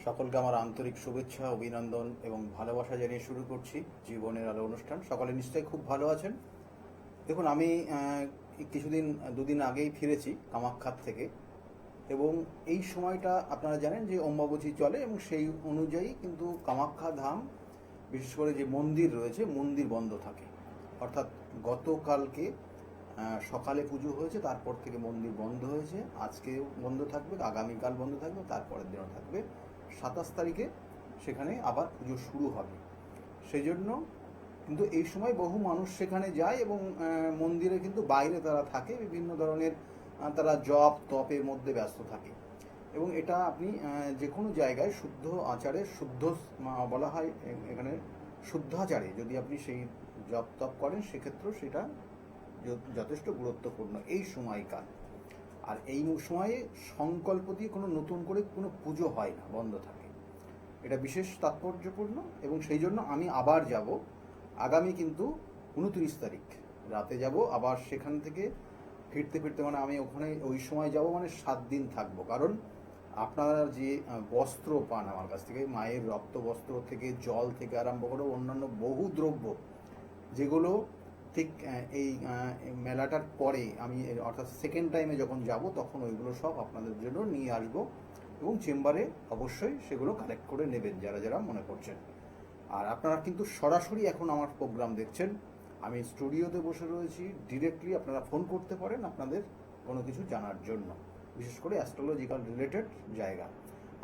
সকলকে আমার আন্তরিক শুভেচ্ছা, অভিনন্দন এবং ভালোবাসা জানিয়ে শুরু করছি জীবনের আলো অনুষ্ঠান। সকলে নিশ্চয়ই খুব ভালো আছেন। দেখুন, আমি কিছুদিন দুদিন আগেই ফিরেছি কামাখ্যার থেকে, এবং এই সময়টা আপনারা জানেন যে অম্বাবচী চলে, এবং সেই অনুযায়ী কিন্তু কামাখ্যা ধাম, বিশেষ করে যে মন্দির রয়েছে, মন্দির বন্ধ থাকে। অর্থাৎ গতকালকে সকালে পুজো হয়েছে, তারপর থেকে মন্দির বন্ধ হয়েছে। আজকেও বন্ধ থাকবে, আগামীকাল বন্ধ থাকবে, তারপরের দিনও থাকবে। 27 তারিখে সেখানে আবার পুজো শুরু হবে। সেই জন্য কিন্তু এই সময় বহু মানুষ সেখানে যায়, এবং মন্দিরে কিন্তু বাইরে তারা থাকে, বিভিন্ন ধরনের তারা জপ তপের মধ্যে ব্যস্ত থাকে। এবং এটা আপনি যে কোনো জায়গায় শুদ্ধ আচারে, শুদ্ধ বলা হয় এখানে, শুদ্ধাচারে যদি আপনি সেই জপ তপ করেন, সেক্ষেত্রেও সেটা যথেষ্ট গুরুত্বপূর্ণ এই সময়কাল। আর এই সময়ে সংকল্প দিয়ে কোনো নতুন করে কোনো পুজো হয় না, বন্ধ থাকে। এটা বিশেষ তাৎপর্যপূর্ণ, এবং সেই জন্য আমি আবার যাব আগামী কিন্তু 29 তারিখ রাতে যাব। আবার সেখান থেকে ফিরতে ফিরতে মানে আমি ওখানে ওই সময় যাব, মানে 7 দিন থাকবো। কারণ আপনারা যে বস্ত্র পান আমার কাছ থেকে, মায়ের রক্ত বস্ত্র থেকে, জল থেকে আরম্ভ করে অন্যান্য বহু দ্রব্য, যেগুলো ঠিক এই মেলাটার পরে আমি, অর্থাৎ সেকেন্ড টাইমে যখন যাব, তখন ওইগুলো সব আপনাদের জন্য নিয়ে আসবো, এবং চেম্বারে অবশ্যই সেগুলো কালেক্ট করে নেবেন যারা যারা মনে করছেন। আর আপনারা কিন্তু সরাসরি এখন আমার প্রোগ্রাম দেখছেন, আমি স্টুডিওতে বসে রয়েছি। ডিরেক্টলি আপনারা ফোন করতে পারেন আপনাদের কোনো কিছু জানার জন্য, বিশেষ করে অ্যাস্ট্রোলজিক্যাল রিলেটেড জায়গা।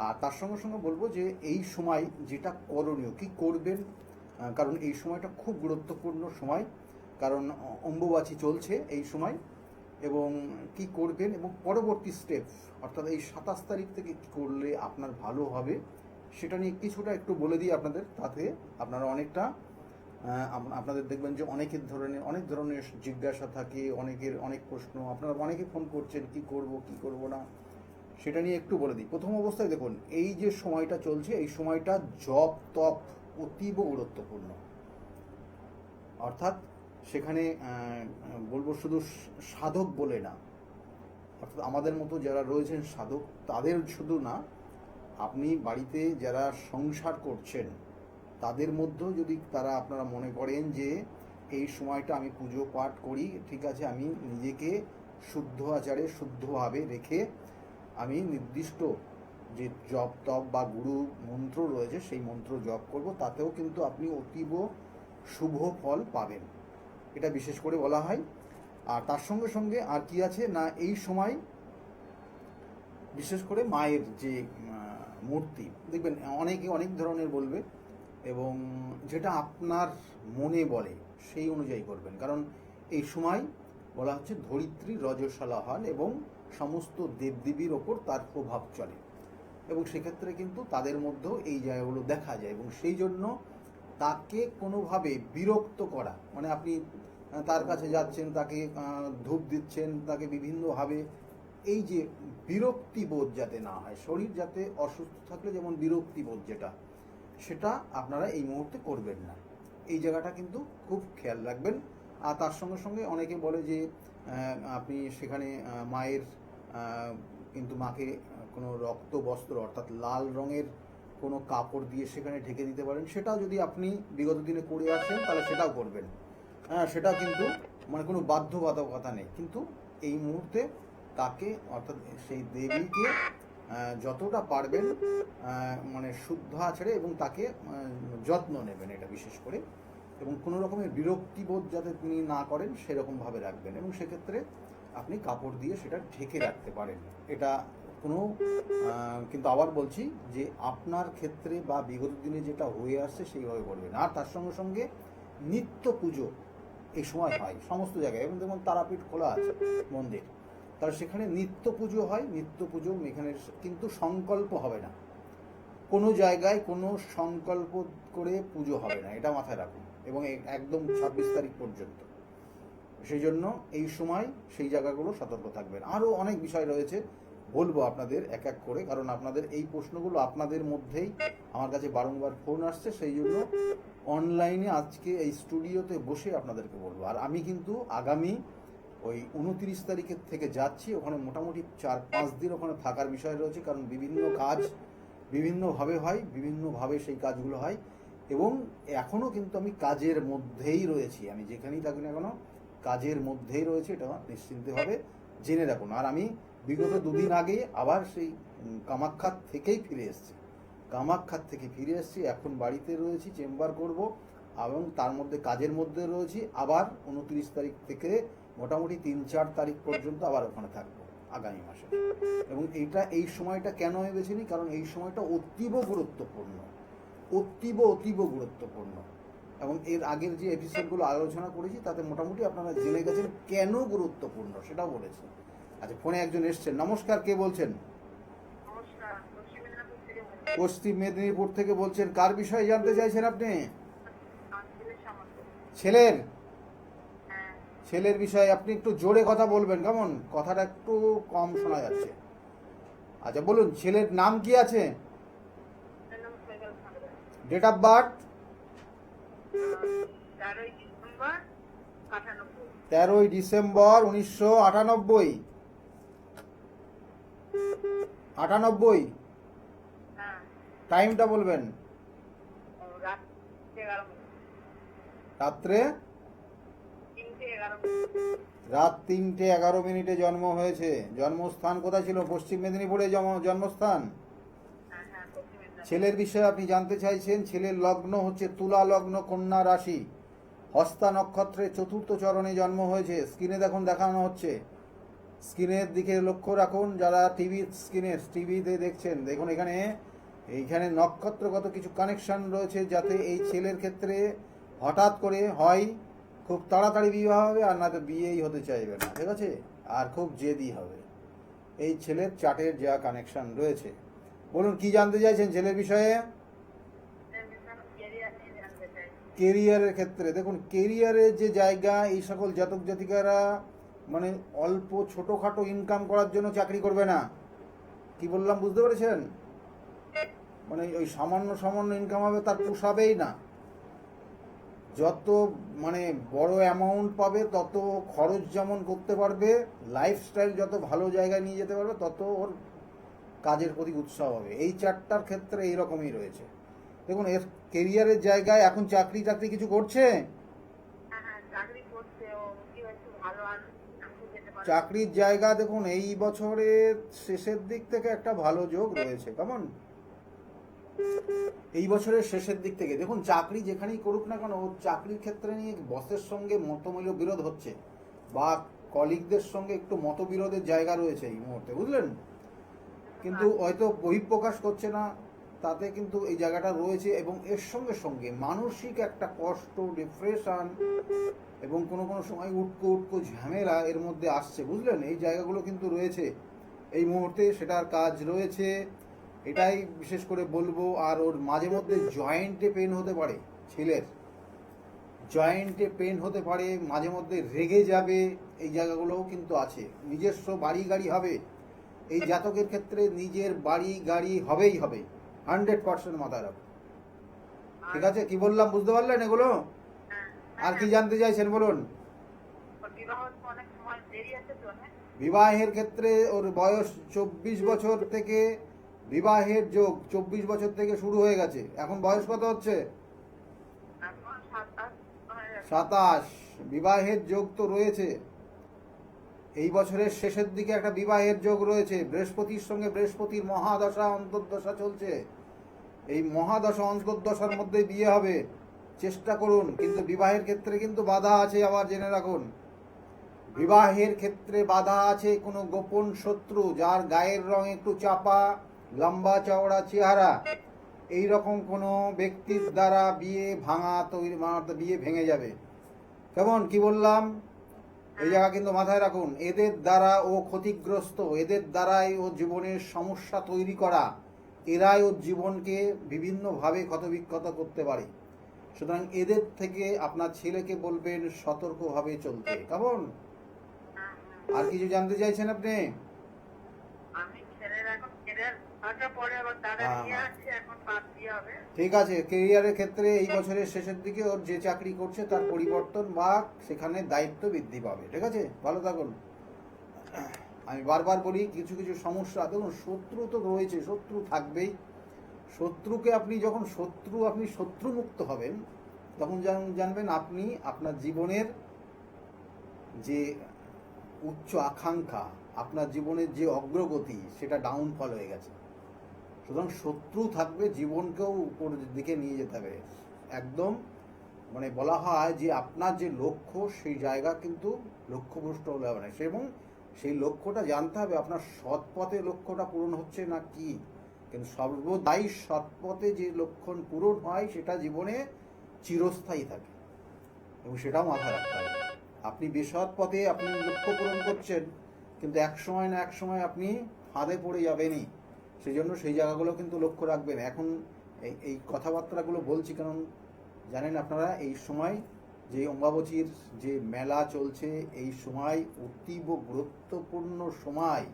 আর তার সঙ্গে সঙ্গে বলবো যে এই সময় যেটা করণীয়, কী করবেন, কারণ এই সময়টা খুব গুরুত্বপূর্ণ সময়, কারণ অম্বুবাচী চলছে এই সময়। এবং কি করবেন এবং পরবর্তী স্টেপ, অর্থাৎ এই 27 তারিখ থেকে কী করলে আপনার ভালো হবে, সেটা নিয়ে কিছুটা একটু বলে দিই আপনাদের। তাতে আপনারা অনেকটা আপনাদের দেখবেন যে অনেক ধরনের জিজ্ঞাসা থাকে, অনেকের অনেক প্রশ্ন, আপনারা অনেকে ফোন করছেন কি করব কি করব না, সেটা নিয়ে একটু বলে দিই। প্রথম অবস্থায় দেখুন, এই যে সময়টা চলছে, এই সময়টা জপ তপ অতীব গুরুত্বপূর্ণ। অর্থাৎ সেখানে বলবো শুধু সাধক বলে না, অর্থাৎ আমাদের মতো যারা রয়েছেন সাধক, তাদের শুধু না, আপনি বাড়িতে যারা সংসার করছেন তাদের মধ্যেও যদি তারা আপনারা মনে করেন যে এই সময়টা আমি পুজো পাঠ করি, ঠিক আছে, আমি নিজেকে শুদ্ধ আচারে শুদ্ধভাবে রেখে আমি নির্দিষ্ট যে জপ তপ বা গুরু মন্ত্র রয়েছে সেই মন্ত্র জপ করব, তাতেও কিন্তু আপনি অতীব শুভ ফল পাবেন, এটা বিশেষ করে বলা হয়। আর তার সঙ্গে সঙ্গে আর কি আছে না, এই সময় বিশেষ করে মায়ের যে মূর্তি দেখবেন, অনেকে অনেক ধরনের বলবে, এবং যেটা আপনার মনে বলে সেই অনুযায়ী করবেন। কারণ এই সময় বলা হচ্ছে ধরিত্রী রজস্বলা হন, এবং সমস্ত দেবদেবীর ওপর তার প্রভাব চলে, এবং সেক্ষেত্রে কিন্তু তাদের মধ্যেও এই জায়গাগুলো দেখা যায়। এবং সেই জন্য তাকে কোনোভাবে বিরক্ত করা, মানে আপনি তার কাছে যাচ্ছেন, তাকে ধূপ দিচ্ছেন, তাকে বিভিন্নভাবে, এই যে বিরক্তিবোধ যাতে না হয়, শরীর যাতে অসুস্থ থাকলে যেমন বিরক্তিবোধ যেটা, সেটা আপনারা এই মুহূর্তে করবেন না। এই জায়গাটা কিন্তু খুব খেয়াল রাখবেন। আর তার সঙ্গে সঙ্গে অনেকে বলে যে আপনি সেখানে মায়ের কিন্তু মাকে কোনো রক্ত বস্ত্র, অর্থাৎ লাল রঙের কোনো কাপড় দিয়ে সেখানে ঢেকে দিতে পারেন। সেটাও যদি আপনি বিগত দিনে করে আসেন, তাহলে সেটাও করবেন। হ্যাঁ, সেটা কিন্তু মানে কোনো বাধ্যবাধকতা নেই, কিন্তু এই মুহূর্তে তাকে, অর্থাৎ সেই দেবীকে যতটা পারবেন মানে শুদ্ধ আচারে, এবং তাকে যত্ন নেবেন, এটা বিশেষ করে। এবং কোনো রকমের বিরক্তিবোধ যাতে তিনি না করেন সেরকমভাবে রাখবেন, এবং সেক্ষেত্রে আপনি কাপড় দিয়ে সেটা ঢেকে রাখতে পারেন। এটা কোনো কিন্তু আবার বলছি যে আপনার ক্ষেত্রে বা বিগত দিনে যেটা হয়ে আসছে সেইভাবে করবেন। আর তার সঙ্গে সঙ্গে নিত্য পুজো এই সময় হয় সমস্ত জায়গায়, এবং যেমন তারাপীঠ খোলা আছে মন্দির, তাহলে সেখানে নিত্য পুজো হয়। নিত্য পুজো এখানে কিন্তু সংকল্প হবে না, কোনো জায়গায় কোনো সংকল্প করে পুজো হবে না, এটা মাথায় রাখুন, এবং একদম 26 তারিখ পর্যন্ত। সেই জন্য এই সময় সেই জায়গাগুলো সতর্ক থাকবেন। আরও অনেক বিষয় রয়েছে, বলবো আপনাদের এক এক করে, কারণ আপনাদের এই প্রশ্নগুলো আপনাদের মধ্যেই আমার কাছে বারংবার ফোন আসছে, সেই জন্য অনলাইনে আজকে এই স্টুডিওতে বসে আপনাদেরকে বলবো। আর আমি কিন্তু আগামী ওই 29 তারিখের থেকে যাচ্ছি, ওখানে মোটামুটি 4-5 দিন ওখানে থাকার বিষয় রয়েছে, কারণ বিভিন্ন কাজ, বিভিন্নভাবে হয়, বিভিন্নভাবে সেই কাজগুলো হয়, এবং এখনও কিন্তু আমি কাজের মধ্যেই রয়েছি। আমি যেখানেই থাকি না কেন কাজের মধ্যেই রয়েছে, এটা নিশ্চিন্তভাবে জেনে রাখুন। আর আমি বিগত 2 দিন আগে আবার সেই কামাখ্যার থেকেই ফিরে এসেছি। কামাখ্যার থেকে ফিরে এসেছি, এখন বাড়িতে রয়েছি, চেম্বার করব, এবং তার মধ্যে কাজের মধ্যে রয়েছি। আবার 29 তারিখ থেকে মোটামুটি 3-4 তারিখ পর্যন্ত আবার ওখানে থাকবো আগামী মাসে। এবং এই সময়টা কেন আমি বেছে নিই, কারণ এই সময়টা অতীব গুরুত্বপূর্ণ, অতীব গুরুত্বপূর্ণ। এবং এর আগের যে এপিসোডগুলো আলোচনা করেছি তাতে মোটামুটি আপনারা জেনে গেছেন কেন গুরুত্বপূর্ণ, সেটাও বলেছি। আচ্ছা, ফোনে একজন এসছেন। নমস্কার, কে বলছেন? পশ্চিম মেদিনীপুর থেকে বলছেন। কার বিষয়ে জানতে চাইছেন আপনি? ছেলের ছেলের বিষয়ে। আপনি একটু জোরে কথা বলবেন, কেমন কথাটা একটু কম শোনা যাচ্ছে। আচ্ছা বলুন, ছেলের নাম কি আছে? Date of birth? 13ই ডিসেম্বর 1998। 98। টাইমটা বলবেন। রাত্রে রাত 3:11 জন্ম হয়েছে। জন্মস্থান কোথায় ছিল? পশ্চিম মেদিনীপুরে জন্মস্থান। ছেলের বিষয়ে আপনি জানতে চাইছেন। ছেলের লগ্ন হচ্ছে তুলা লগ্ন, কন্যা রাশি, হস্তা নক্ষত্রের 4র্থ চরণে জন্ম হয়েছে। স্ক্রিনে দেখুন, দেখানো হচ্ছে, স্ক্রিনের দিকে লক্ষ্য রাখুন। যারা টিভিতে দেখছেন, দেখুন এইখানে নক্ষত্রগত কিছু কানেকশন রয়েছে, যাতে এই ছেলের ক্ষেত্রে হঠাৎ করে হয় খুব তাড়াতাড়ি বিবাহ হবে, আর না তো বিয়েই হতে চাইবে না, ঠিক আছে, আর খুব জেদি হবে। এই ছেলের চার্টের যা কানেকশন রয়েছে। বলুন, কি জানতে চাইছেন ছেলের বিষয়ে? কেরিয়ারের ক্ষেত্রে দেখুন, কেরিয়ারের যে জায়গা, এই সকল জাতক জাতিকারা মানে অল্প ছোটোখাটো ইনকাম করার জন্য চাকরি করবে না। কি বললাম বুঝতে পেরেছেন? মানে ওই সামান্য ইনকাম হবে, তার পোষাবেই না। যত মানে বড় অ্যামাউন্ট পাবে, তত খরচ যেমন করতে পারবে, লাইফস্টাইল যত ভালো জায়গায় নিয়ে যেতে পারবে, তত ওর কাজের প্রতি উৎসাহ হবে। এই চারটার ক্ষেত্রে এইরকমই রয়েছে। দেখুন, এর কেরিয়ারের জায়গায় এখন চাকরি কিছু করছে। চাকরির জায়গা দেখুন, এই বছরের শেষের দিক থেকে একটা ভালো যোগ রয়েছে। কেমন? এই বছরের শেষের দিক থেকে দেখুন, চাকরি যেখানেই করুক না কেন, ওর চাকরির ক্ষেত্রে নিয়ে বসের সঙ্গে মতমূল্য বিরোধ হচ্ছে, বা কলিগদের সঙ্গে একটু মতবিরোধের জায়গা রয়েছে এই মুহূর্তে, বুঝলেন? কিন্তু হয়তো বহিঃপ্রকাশ করছে না, তাতে কিন্তু এই জায়গাটা রয়েছে। এবং এর সঙ্গে সঙ্গে মানসিক একটা কষ্ট, ডিপ্রেশন, এবং কোনো সময় উটকো ঝামেলা এর মধ্যে আসছে, বুঝলেন? এই জায়গাগুলো কিন্তু রয়েছে এই মুহূর্তে, সেটার কাজ রয়েছে, এটাই বিশেষ করে বলবো। আর ওর মাঝে মধ্যে জয়েন্টে পেন হতে পারে, ছেলের জয়েন্টে পেন হতে পারে, মাঝে মধ্যে রেগে যাবে, এই জায়গাগুলোও কিন্তু আছে। নিজস্ব বাড়ি গাড়ি হবে, এই জাতকের ক্ষেত্রে নিজের বাড়ি গাড়ি হবেই হবে, 100% মাথায় রাখো। ঠিক আছে, কি বললাম বুঝতে পারলেন এগুলো? আর কি জানতে চাইছেন বলুন? বিবাহের ক্ষেত্রে ওর বয়স 24 বছর থেকে বিবাহের যোগ 24 বছর থেকে শুরু হয়ে গেছে। এখন বয়স কত হচ্ছে? 27। বিবাহের যোগ তো রয়েছে, এই বছরের শেষের দিকে একটা বিবাহের যোগ রয়েছে। বৃহস্পতির সঙ্গে বৃহস্পতির মহাদশা অন্তর্দশা চলছে, এই মহাদশা অন্তর্দশার মধ্যে বিয়ে হবে, চেষ্টা করুন। কিন্তু বিবাহের ক্ষেত্রে কিন্তু বাধা আছে, আবার জেনে রাখুন। বিবাহের ক্ষেত্রে বাধা আছে কোনো গোপন শত্রু, যার গায়ের রং একটু চাপা, লম্বা চওড়া চেহারা, এই রকম কোনো ব্যক্তির দ্বারা বিয়ে ভেঙে যাবে। কেমন? কি বললাম? এই জায়গা কিন্তু মাথায় রাখুন। এদের দ্বারা ও ক্ষতিগ্রস্ত, এদের দ্বারাই ও জীবনের সমস্যা তৈরি করা, এরাই ওর জীবনকে বিভিন্নভাবে ক্ষতবিক্ষত করতে পারে। সুতরাং এদের থেকে আপনার ছেলেকে বলবেন সতর্কভাবে চলতে। কেমন? আর কিছু জানতে চাইছেন আপনি? ঠিক আছে, কেরিয়ারের ক্ষেত্রে এই বছরের শেষের দিকে ওর যে চাকরি করছে তার পরিবর্তন বা সেখানে দায়িত্ব বৃদ্ধি পাবে। ঠিক আছে, ভালো থাকুন। আমি বারবার বলি, কিছু সমস্যা, দেখুন শত্রু তো রয়েছে, শত্রু থাকবেই, শত্রুকে আপনি যখন আপনি শত্রুমুক্ত হবেন, তখন জানবেন আপনি আপনার জীবনের যে উচ্চ আকাঙ্ক্ষা, আপনার জীবনের যে অগ্রগতি, সেটা ডাউনফল হয়ে গেছে। সুতরাং শত্রু থাকবে, জীবনকেও উপরের দিকে নিয়ে যেতে হবে একদম। মানে বলা হয় যে আপনার যে লক্ষ্য, সেই জায়গা কিন্তু লক্ষ্যভ্রষ্ট হলে হবে না, এবং সেই লক্ষ্যটা জানতে হবে আপনার সৎ পথে লক্ষ্যটা পূরণ হচ্ছে না কি। কিন্তু সর্বদাই সৎ পথে যে লক্ষণ পূরণ হয় সেটা জীবনে চিরস্থায়ী থাকে, এবং সেটাও মাথায় রাখতে হবে। আপনি বেসৎ পথে আপনি লক্ষ্য পূরণ করছেন, কিন্তু এক সময় না এক সময় আপনি ফাঁদে পড়ে যাবেনই। সেই জন্য সেই জায়গাগুলো কিন্তু লক্ষ্য রাখবেন। এখন এই কথাবার্তাগুলো বলছি কারণ জানেন আপনারা, এই সময় যে অম্বাবচীর যে মেলা চলছে, এই সময় অতীব গুরুত্বপূর্ণ সময়,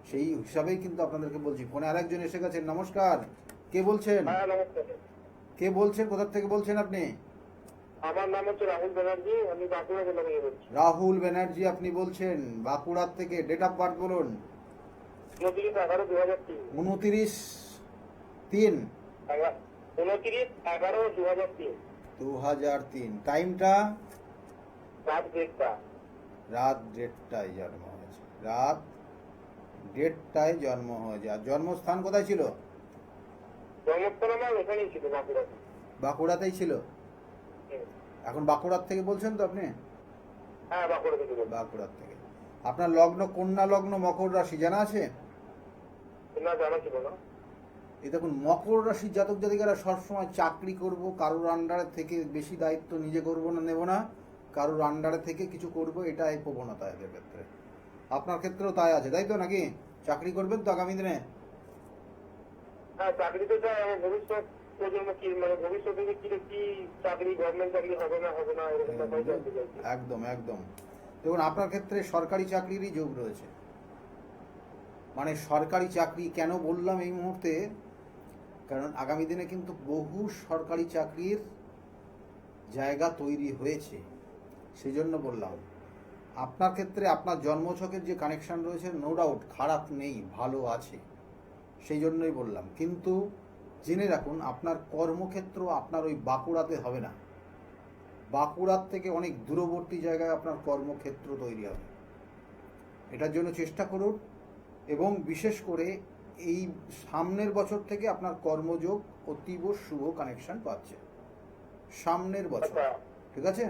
সেই হিসাবেই কিন্তু আপনাদেরকে বলছি। ফোনে আরেকজন এসে গেছেন। নমস্কার, কে বলছেন? কে বলছেন, কোথা থেকে বলছেন আপনি? আমার নাম হচ্ছে রাহুল ব্যানার্জি, আমি বাঁকুড়া জেলা থেকে বলছি। রাহুল ব্যানার্জি আপনি বলছেন বাঁকুড়ার থেকে। ডেট অফ বার্থ বলুন। 29/11/2003। 29/3/2003। 29/11/2003। টাইমটা? রাত 1:30। রাত 1:30টায় জন্ম হয়েছে। রাত 1:30টায় জন্ম হয়েছে। আর জন্মস্থান কোথায় ছিল? জন্মস্থান আমার এখানেই ছিল, বাঁকুড়াতে। বাঁকুড়াতেই ছিল। এখন বাঁকুড়ার থেকে বলছেন তো আপনি? হ্যাঁ, বাঁকুড়া থেকে বলছি। বাঁকুড়ার থেকে। আপনার লগ্ন কন্যা লগ্ন, মকর রাশি জানা আছে? না, জানা ছিল না। এই দেখুন, মকর রাশির জাতক জাতিকারা সবসময় চাকরি করব, কারোর আন্ডারে থেকে বেশি দায়িত্ব নিজে করব না, নেব না, কারোর আন্ডারে থেকে কিছু করব, এটা এই প্রবণতা এদের ক্ষেত্রে। আপনার ক্ষেত্রেও তাই আছে, তাই তো নাকি? চাকরি করবেন তো আগামী দিনে? হ্যাঁ, চাকরি তো চাই। আমার ভবিষ্যৎ প্রজন্ম কি, মানে ভবিষ্যতে যে কি চাকরি, গভর্নমেন্ট চাকরি হবে না এরকম ব্যাপারে জানতে চাইছি। একদম একদম। দেখুন, আপনার ক্ষেত্রে সরকারি চাকরিরই যোগ রয়েছে। মানে সরকারি চাকরি কেন বললাম এই মুহূর্তে, কারণ আগামী দিনে কিন্তু বহু সরকারি চাকরির জায়গা তৈরি হয়েছে, সেই জন্য বললাম। আপনার ক্ষেত্রে আপনার জন্মছকের যে কানেকশন রয়েছে, নো ডাউট খারাপ নেই, ভালো আছে, সেই জন্যই বললাম। কিন্তু জেনে রাখুন, আপনার কর্মক্ষেত্র আপনার ওই বাঁকুড়াতে হবে না, বাঁকুড়ার থেকে অনেক দূরবর্তী জায়গায় আপনার কর্মক্ষেত্র তৈরি হবে। এটার জন্য চেষ্টা করুন, এবং বিশেষ করে এই সামনের বছর থেকে আপনার কর্মযোগ অতীব শুভ কানেকশন পাচ্ছে, সামনের বছর। ঠিক আছে?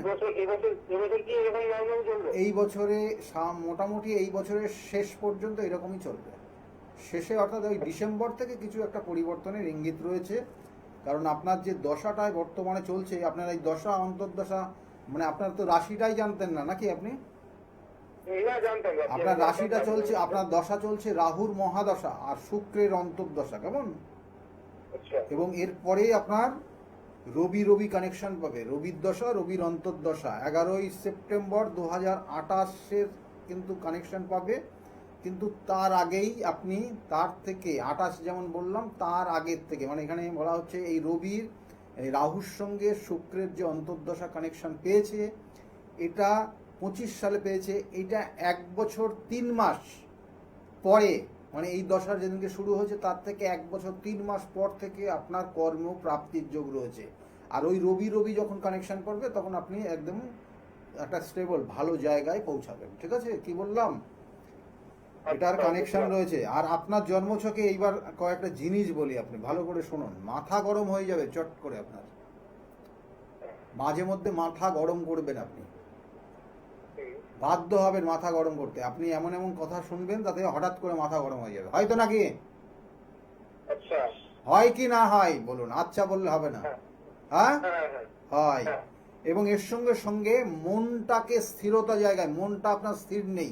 এই বছরে মোটামুটি এই বছরের শেষ পর্যন্ত এরকমই চলবে। শেষে অর্থাৎ ওই ডিসেম্বর থেকে কিছু একটা পরিবর্তনের ইঙ্গিত রয়েছে। কারণ আপনার যে দশাটায় বর্তমানে চলছে, আপনার এই দশা অন্তর্দশা, মানে আপনার তো রাশিটাই জানতেন না নাকি আপনি? আপনার রাশিটা চলছে, আপনার দশা চলছে রাহুর মহাদশা আর শুক্রের অন্তর্দশা, কেমন? এবং এরপরে আপনার রবি কানেকশন পাবে, রবির দশা, রবির অন্তর্দশা 11ই সেপ্টেম্বর 2028 কিন্তু কানেকশন পাবে। কিন্তু তার আগেই আপনি, তার থেকে 28 যেমন বললাম, তার আগের থেকে, মানে এখানে বলা হচ্ছে এই রবির এই রাহুর সঙ্গে শুক্রের যে অন্তর্দশা কানেকশন পেয়েছে, এটা 25 সালে পেয়েছে। এটা 1 বছর 3 মাস পরে, মানে এই দশার যেদিনকে শুরু হয়েছে তার থেকে 1 বছর 3 মাস পর থেকে আপনার কর্ম প্রাপ্তির যোগ রয়েছে। আর ওই রবি যখন কানেকশন করবে, তখন আপনি একদম একটা স্টেবল ভালো জায়গায় পৌঁছাবেন। ঠিক আছে? কি বললাম? এটার কানেকশন রয়েছে। আর আপনার জন্মছকে এইবার কয়েকটা জিনিস বলি, আপনি ভালো করে শুনুন, মাথা গরম হয়ে যাবে চট করে। আপনার মাঝে মধ্যে মাথা গরম করবেন, আপনি বাধ্য হবেন মাথা গরম করতে। আপনি এমন এমন কথা শুনবেন তাতে হঠাৎ করে মাথা গরম হয়ে যাবে, হয়তো নাকি? হয় কি না হয় বলুন, আচ্ছা বললে হবে না। হ্যাঁ, হয়। এবং এর সঙ্গে সঙ্গে মনটাকে স্থিরতা জায়গায়, মনটা আপনার স্থির নেই,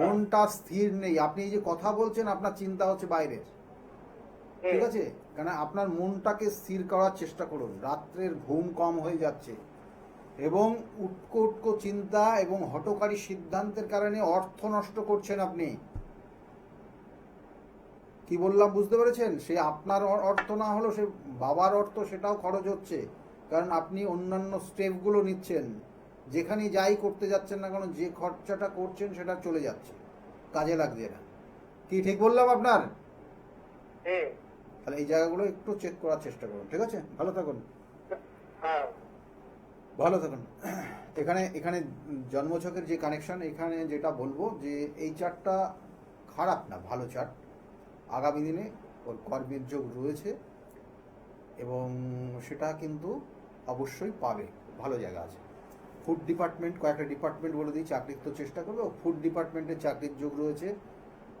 মনটা স্থির নেই। আপনি এই যে কথা বলছেন, আপনার চিন্তা হচ্ছে বাইরের। ঠিক আছে? কারণ আপনার মনটাকে স্থির করার চেষ্টা করুন। রাত্রের ঘুম কম হয়ে যাচ্ছে, এবং উটকো চিন্তা এবং হঠকারী সিদ্ধান্তের কারণে অর্থ নষ্ট করছেন আপনি। কি বললাম বুঝতে পেরেছেন? সে আপনার অর্থ না হলেও সে বাবার অর্থ, সেটাও খরচ হচ্ছে। কারণ আপনি অন্যান্য স্টেপগুলো নিচ্ছেন, যেখানে যাই করতে যাচ্ছেন না কেন, যে খরচাটা করছেন সেটা চলে যাচ্ছে, কাজে লাগছে না। কি ঠিক বললাম আপনার? তাহলে এই জায়গাগুলো একটু চেক করার চেষ্টা করুন, ঠিক আছে? ভালো থাকুন, হ্যাঁ ভালো থাকুন। এখানে এখানে জন্মছকের যে কানেকশন, এখানে যেটা বলবো যে এই চার্টটা খারাপ না, ভালো চার্ট। আগামী দিনে ওর কর্মের যোগ রয়েছে এবং সেটা কিন্তু অবশ্যই পাবে, ভালো জায়গা আছে। ফুড ডিপার্টমেন্ট, কয়েকটা ডিপার্টমেন্ট বলে দিই, চাকরির তো চেষ্টা করবে। ফুড ডিপার্টমেন্টের চাকরির যোগ রয়েছে,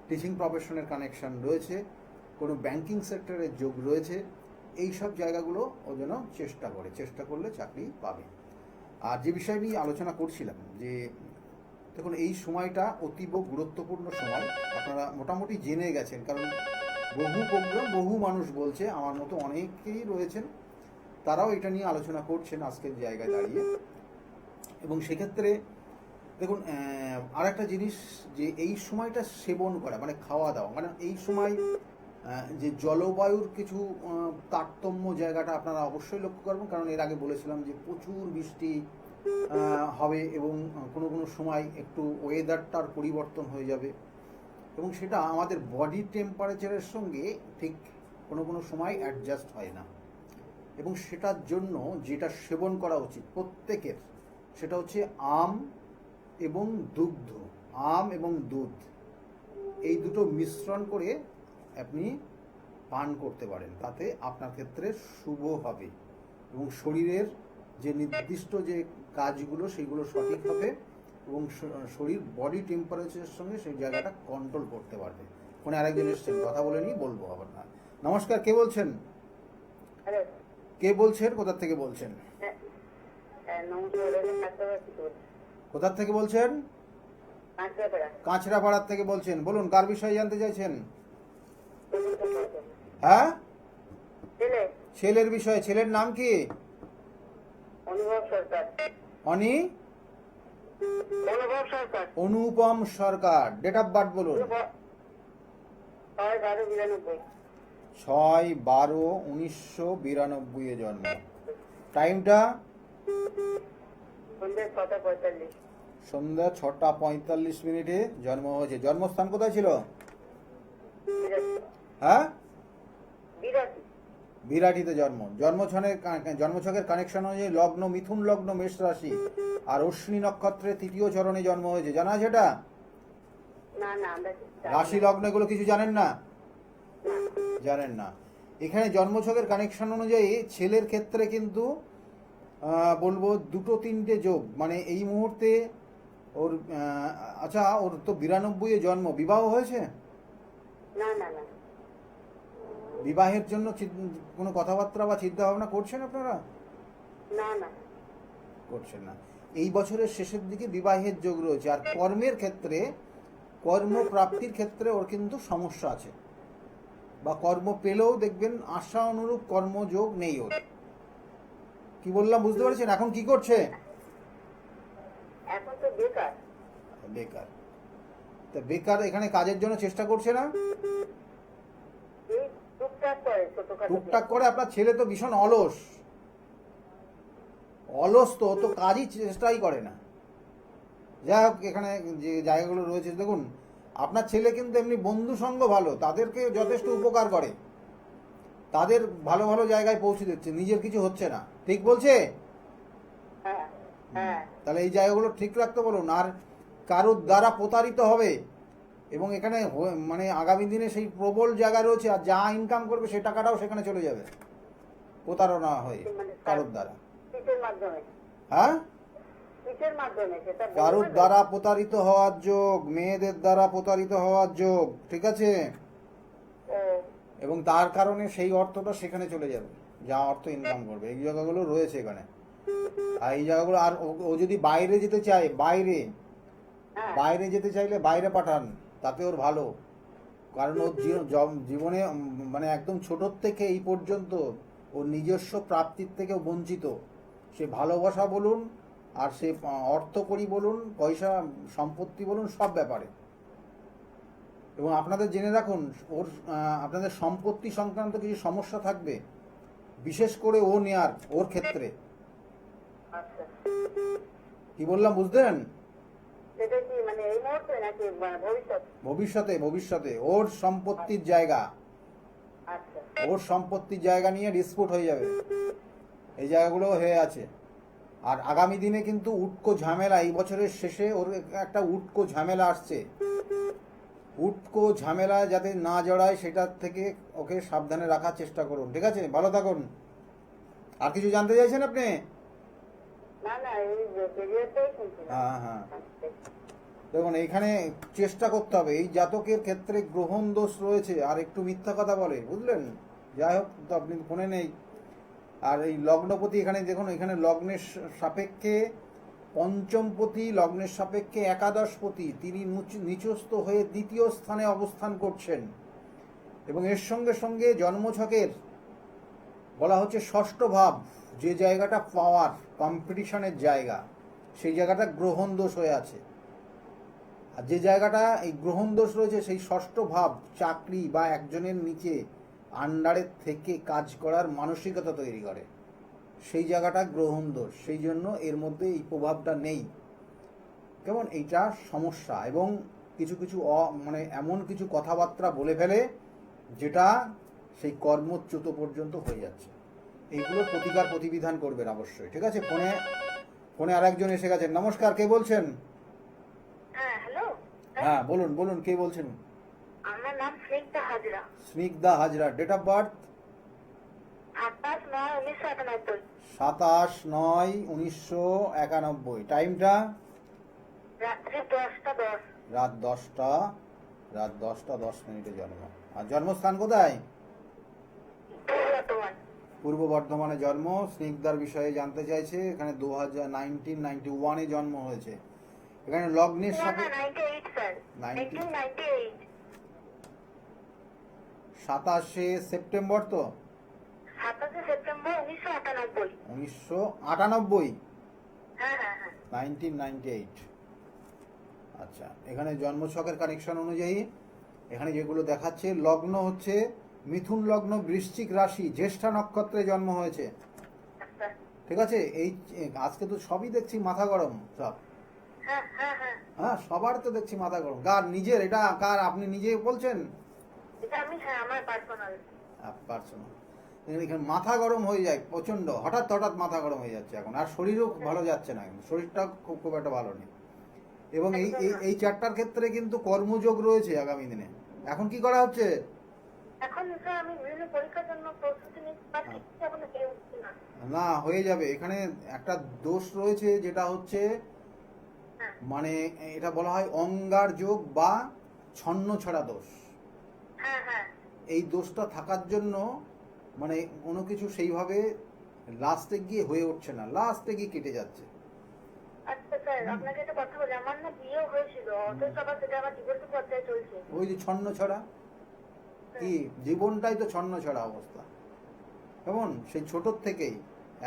টিচিং প্রফেশনের কানেকশন রয়েছে, কোনো ব্যাংকিং সেক্টরের যোগ রয়েছে। এই সব জায়গাগুলো ও যেন চেষ্টা করলে চাকরি পাবে। আর যে বিষয় নিয়ে আলোচনা করছিলাম যে দেখুন এই সময়টা অতীব গুরুত্বপূর্ণ সময়, আপনারা মোটামুটি জেনে গেছেন, কারণ বহু প্রোগ্রাম, বহু মানুষ বলছে, আমার মতো অনেকেই রয়েছেন, তারাও এটা নিয়ে আলোচনা করছেন আজকের জায়গায় দাঁড়িয়ে। এবং সেক্ষেত্রে দেখুন আর একটা জিনিস, যে এই সময়টা সেবন করা মানে খাওয়া দাওয়া, মানে এই সময় যে জলবায়ুর কিছু তারতম্য জায়গাটা আপনারা অবশ্যই লক্ষ্য করবেন, কারণ এর আগে বলেছিলাম যে প্রচুর বৃষ্টি হবে এবং কোনো কোনো সময় একটু ওয়েদারটার পরিবর্তন হয়ে যাবে এবং সেটা আমাদের বডি টেম্পারেচারের সঙ্গে ঠিক কোনো কোনো সময় অ্যাডজাস্ট হয় না। এবং সেটার জন্য যেটা সেবন করা উচিত প্রত্যেকের, সেটা হচ্ছে আম এবং দুগ্ধ, আম এবং দুধ, এই দুটো মিশ্রণ করে আপনি পান করতে পারেন, তাতে আপনার ক্ষেত্রে শুভ হবে এবং শরীরের যে নির্দিষ্ট যে কাজগুলো সেগুলো সঠিক হবে এবং শরীর বডি টেম্পারেচারের সঙ্গে সেই জায়গাটা কন্ট্রোল করতে পারবে। ফোনে আরেকজন এসছেন, কথা বলে নিই, বলবো আবার না। নমস্কার, কে বলছেন? হ্যালো কে বলছেন, কোথা থেকে বলছেন? কোথা থেকে বলছেন? কাঁচরাপাড়ার থেকে বলছেন, বলুন কার বিষয়ে জানতে চাইছেন? হ্যাঁ, ছেলের বিষয়ে। ছেলের নাম কি? অনুভব সরকার। অনুপম সরকার। ডেট অফ বার্থ বলুন। 6/12/1992 জন্ম। টাইমটা সন্ধ্যা 6:45 জন্ম হয়েছে। জন্মস্থান কোথায় ছিল? হ্যাঁ, বিরাটিতে জন্ম। জন্মছকের কানেকশন অনুযায়ী লগ্ন মিথুন লগ্ন, মেষ রাশি আর অশ্বিনী নক্ষত্রের 3য় চরণে জন্ম হয়েছে। জানা আছে এটা? রাশি লগ্ন এগুলো কিছু জানেন না? জানেন না। এখানে জন্মছকের কানেকশন অনুযায়ী ছেলের ক্ষেত্রে কিন্তু বলবো 2-3টে যোগ, মানে এই মুহূর্তে ওর আচ্ছা, ওর তো 92 জন্ম। বিবাহ হয়েছে? বিবাহের জন্য কোনো কথাবার্তা বা চিন্তা ভাবনা করছেন আপনারা? করছেন না। এই বছরের শেষের দিকে বিবাহের যোগ রয়েছে। আর কর্মের ক্ষেত্রে, কর্মপ্রাপ্তির ক্ষেত্রে ওর কিন্তু সমস্যা আছে, বা কর্ম পেলেও দেখবেন আশা অনুরূপ কর্মযোগ নেই ওর। কি বললাম বুঝতে পারছেন? এখন কি করছে? এখন তো বেকার। বেকার। তা বেকার, এখানে কাজের জন্য চেষ্টা করছে না? টুকটাক করে। আপনার ছেলে তো ভীষণ অলস, তো তো কাজই চেষ্টাই করে না। যাই হোক, এখানে যে জায়গাগুলো রয়েছে দেখুন, আপনার ছেলে কিন্তু এমনি বন্ধু সঙ্গ ভালো, তাদেরকে যথেষ্ট উপকার করে, তাদের ভালো ভালো জায়গায় পৌঁছে দিচ্ছে, নিজের কিছু হচ্ছে না। ঠিক বলছে? তাহলে এই জায়গাগুলো ঠিক রাখতে বলুন। আর কারোর দ্বারা প্রতারিত হবে এবং এখানে মানে আগামী দিনে সেই প্রবল জায়গা রয়েছে, আর যা ইনকাম করবে সেই টাকাটাও সেখানে চলে যাবে প্রতারণা হয়ে কারোর দ্বারা। হ্যাঁ, কারোর দ্বারা প্রতারিত হওয়ার যোগ, মেয়েদের দ্বারা প্রতারিত হওয়ার যোগ, ঠিক আছে? এবং তার কারণে সেই অর্থটা সেখানে চলে যাবে, যা অর্থ ইনকাম করবে। এই জায়গাগুলো রয়েছে এখানে। আর এই জায়গাগুলো, আর ও যদি বাইরে যেতে চায়, বাইরে যেতে চাইলে বাইরে পাঠান, তাতে ওর ভালো। কারণ ওর জীবনে মানে একদম ছোটোর থেকে এই পর্যন্ত ওর নিজস্ব প্রাপ্তির থেকে বঞ্চিত। সে ভালোবাসা বলুন, আর সে অর্থকরী বলুন, পয়সা সম্পত্তি বলুন, সব ব্যাপারে। এবং আপনাদের জেনে রাখুন, ওর আপনাদের সম্পত্তি সংক্রান্ত কিছু সমস্যা থাকবে, বিশেষ করে ও নেয়ার, ওর ক্ষেত্রে। কি বললাম বুঝলেন? ভবিষ্যতে ওর সম্পত্তির জায়গা, আচ্ছা ওর সম্পত্তির জায়গা নিয়ে ডিসপুট হয়ে যাবে, এই জায়গাগুলো হয়ে আছে। আর আগামী দিনে কিন্তু উটকো ঝামেলা, এই বছরের শেষে ওর একটা উটকো ঝামেলা আসছে। উটকো ঝামেলা যাতে না জড়ায় সেটার থেকে ওকে সাবধানে রাখার চেষ্টা করুন, ঠিক আছে? ভালো থাকুন। আর কিছু জানতে চাইছেন আপনি? না না এই ভিডিওতেই শুনছিলাম। হ্যাঁ হ্যাঁ, দেখুন এইখানে চেষ্টা করতে হবে। এই জাতকের ক্ষেত্রে গ্রহণ দোষ রয়েছে আর একটু মিথ্যা কথা বলে, বুঝলেন? যাই হোক, তো আপনি ফোনে নেই। আর এই লগ্নপতি এখানে দেখুন, এখানে লগ্নের সাপেক্ষে পঞ্চমপতি, লগ্নের সাপেক্ষে একাদশপতি, তিনি নিচস্থ হয়ে দ্বিতীয় স্থানে অবস্থান করছেন। এবং এর সঙ্গে সঙ্গে জন্মছকের বলা হচ্ছে ষষ্ঠ ভাব, যে জায়গাটা পাওয়ার কম্পিটিশনের জায়গা, সেই জায়গাটা গ্রহণ দোষ হয়ে আছে। আর যে জায়গাটা এই গ্রহণ দোষ রয়েছে, সেই ষষ্ঠ ভাব চাকরি বা একজনের নিচে আন্ডারের থেকে কাজ করার মানসিকতা তৈরি করে, সেই জায়গাটা গ্রহণ দোষ। সেই জন্য এর মধ্যে এই প্রভাবটা নেই, কেমন? এইটা সমস্যা। এবং কিছু কিছু মানে এমন কিছু কথাবার্তা বলে ফেলে যেটা সেই কর্মচ্যুত পর্যন্ত হয়ে যাচ্ছে। এইগুলো প্রতিকার প্রতিবিধান করবেন অবশ্যই, ঠিক আছে? ফোনে ফোনে আরেকজন এসে গেছেন। নমস্কার, কে বলছেন? হ্যাঁ হ্যালো, হ্যাঁ বলুন বলুন, কে বলছেন? আমার নাম Snigdha Hazra. Snigdha Hazra, date of birth? 28/9/1998। 27/9/1991। টাইমটা? রাত্রি 10টা 10। রাত 10টা 10 জন্ম। আর জন্মস্থান কোথায়? বর্তমান। পূর্ব বর্ধমানে জন্ম। স্নিগ্ধার বিষয়ে জানতে চাইছে। এখানে 1991-এ জন্ম হয়েছে। এখানে লগ্নের সাথে 98 স্যার, 1998। 27শে সেপ্টেম্বর তো? 27 সেপ্টেম্বর 1998। 1998, হ্যাঁ হ্যাঁ হ্যাঁ। 1998। আচ্ছা, এখানে জন্মছকের কানেকশন অনুযায়ী এখানে যেগুলো দেখাচ্ছে, লগ্ন হচ্ছে মিথুন লগ্ন, বৃশ্চিক রাশি, জ্যেষ্ঠা নক্ষত্রে জন্ম হয়েছে, আচ্ছা। ঠিক আছে? এই আজকে তো সবই দেখছি মাথা গরম সব। হ্যাঁ হ্যাঁ হ্যাঁ। হ্যাঁ, সবার তো দেখছি মাথা গরম। কার নিজের? এটা কার? আপনি নিজে বলছেন? এটা আমি, হ্যাঁ আমার পার্সোনাল। পার্সোনাল। এখানে মাথা গরম হয়ে যায় প্রচন্ড, হঠাৎ হঠাৎ মাথা গরম হয়ে যাচ্ছে এখন। আর শরীরও ভালো যাচ্ছে না, শরীরটা খুব খুব একটা ভালো নেই। এবং এই চারটার ক্ষেত্রে কিন্তু কর্মযোগ রয়েছে আগামী দিনে। এখন কি করা হচ্ছে? এখন স্যার আমি বিভিন্ন পরীক্ষার জন্য প্রস্তুতি নিচ্ছি, পারছি এখন কেউ হচ্ছে না। না, হয়ে যাবে। এখানে একটা দোষ রয়েছে যেটা হচ্ছে, হ্যাঁ মানে এটা বলা হয় অঙ্গার যোগ বা ছন্ন ছড়া দোষ। হ্যাঁ হ্যাঁ। এই দোষটা থাকার জন্য মানে কোনো কিছু সেইভাবে লাস্টে গিয়ে হয়ে উঠছে না, লাস্টে গিয়ে কেটে যাচ্ছে। আচ্ছা স্যার, আপনাকে একটা কথা বলি, আমার না বিয়েও হয়েছিল, অথচ আবার সেটা আবার ডিভোর্সের পর্যায়ে চলছে। ওই যে ছন্ন ছড়া, কি জীবনটাই তো ছন্ন ছড়া অবস্থা। কেমন? সেই ছোটোর থেকেই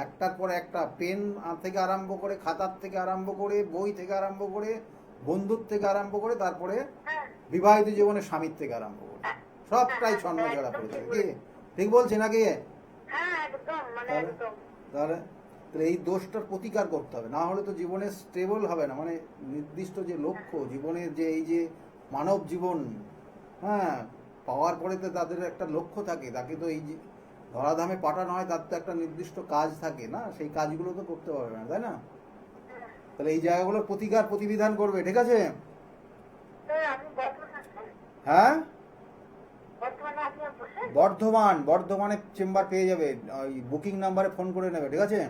একটার পর একটা, পেন থেকে আরম্ভ করে, খাতার থেকে আরম্ভ করে, বই থেকে আরম্ভ করে, বন্ধুর থেকে আরম্ভ করে, তারপরে হ্যাঁ বিবাহিত জীবনে স্বামীর থেকে আরম্ভ করে সবটাই ছন্ন ছড়া পড়েছে। কি ঠিক বলছি নাকি? হ্যাঁ একদম, মানে একদম। তাহলে তাহলে এই দোষটার প্রতিকার করতে হবে, না হলে তো জীবনে স্টেবল হবে না। মানে নির্দিষ্ট যে লক্ষ্য জীবনের, যে এই যে মানব জীবন, হ্যাঁ, পাওয়ার পরে তো তাদের একটা লক্ষ্য থাকে, তাকে তো এই যে ধরাধামে পাঠানো হয়, তার তো একটা নির্দিষ্ট কাজ থাকে না, সেই কাজগুলো তো করতে পারবে না, তাই না? তাহলে এই জায়গাগুলোর প্রতিকার প্রতিবিধান করবে, ঠিক আছে? স্যার আপনি বর্তমানে আছেন? হ্যাঁ, বর্তমানে আপনি বসেন? বর্ধমানে চেম্বার পেয়ে যাবে, ওই বুকিং নাম্বারে ফোন করে নেবে, ঠিক আছে?